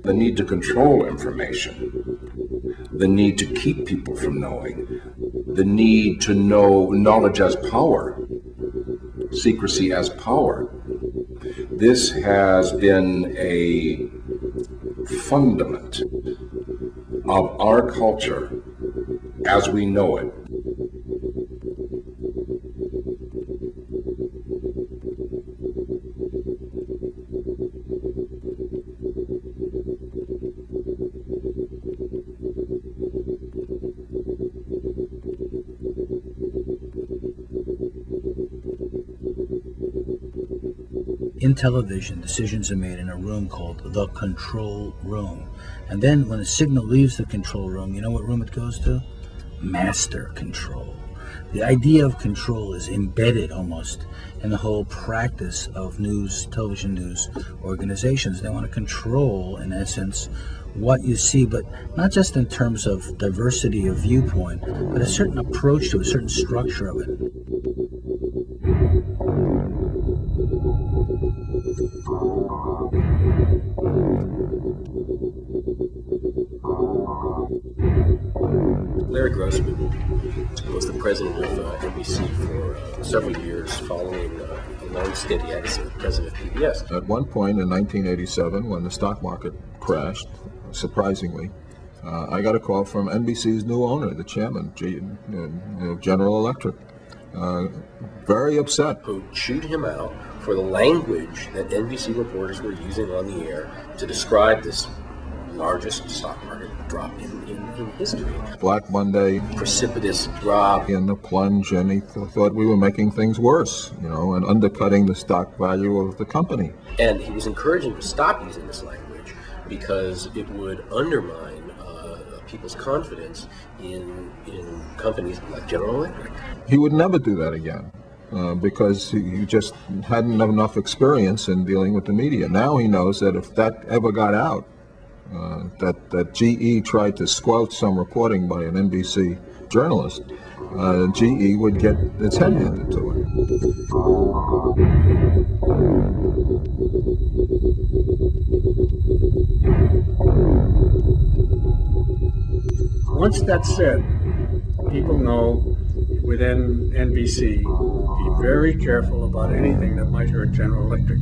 The need to control information, the need to keep people from knowing, the need to know knowledge as power, secrecy as power. This has been a fundament of our culture as we know it. In television, decisions are made in a room called the control room. And then when a signal leaves the control room, you know what room it goes to? Master control. The idea of control is embedded almost in the whole practice of news, television news organizations. They want to control, in essence, what you see, but not just in terms of diversity of viewpoint, but a certain approach to a certain structure of it. Larry Grossman was the president of NBC for several years following a long stint he had as president of PBS. At one point in 1987, when the stock market crashed, surprisingly, I got a call from NBC's new owner, the chairman, General Electric, very upset. Who chewed him out for the language that NBC reporters were using on the air to describe this largest stock market drop in history. Black Monday. Precipitous drop. In the plunge, and he thought we were making things worse, and undercutting the stock value of the company. And he was encouraging to stop using this language because it would undermine people's confidence in companies like General Electric. He would never do that again. Because he just hadn't enough experience in dealing with the media. Now he knows that if that ever got out, that GE tried to squelch some reporting by an NBC journalist, GE would get its head handed to it. Once that's said, people know within NBC, be very careful about anything that might hurt General Electric.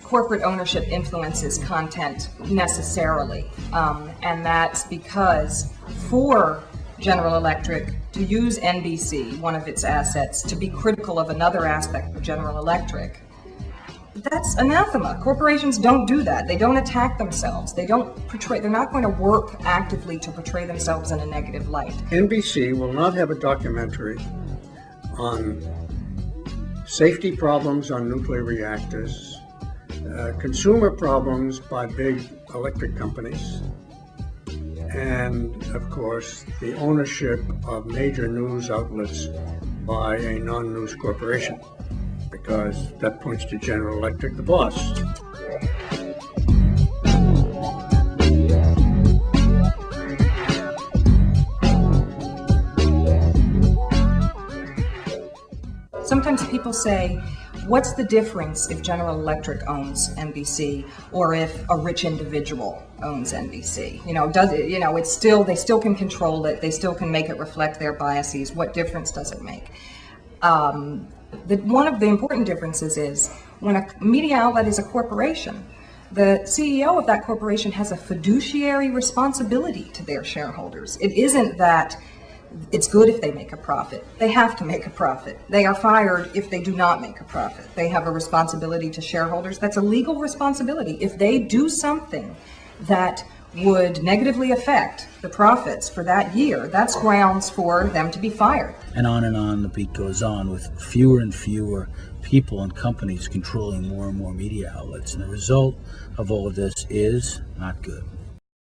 Corporate ownership influences content necessarily, and that's because for General Electric to use NBC, one of its assets, to be critical of another aspect of General Electric, that's anathema. Corporations don't do that. They don't attack themselves. They're not going to work actively to portray themselves in a negative light. NBC will not have a documentary on safety problems on nuclear reactors, consumer problems by big electric companies, and, of course, the ownership of major news outlets by a non-news corporation, because that points to General Electric, the boss. Sometimes people say, what's the difference if General Electric owns NBC or if a rich individual owns NBC? They still can control it. They still can make it reflect their biases. What difference does it make? One of the important differences is when a media outlet is a corporation, the CEO of that corporation has a fiduciary responsibility to their shareholders. It isn't that it's good if they make a profit. They have to make a profit. They are fired if they do not make a profit. They have a responsibility to shareholders. That's a legal responsibility. If they do something that would negatively affect the profits for that year, that's grounds for them to be fired. And on the beat goes on, with fewer and fewer people and companies controlling more and more media outlets. And the result of all of this is not good.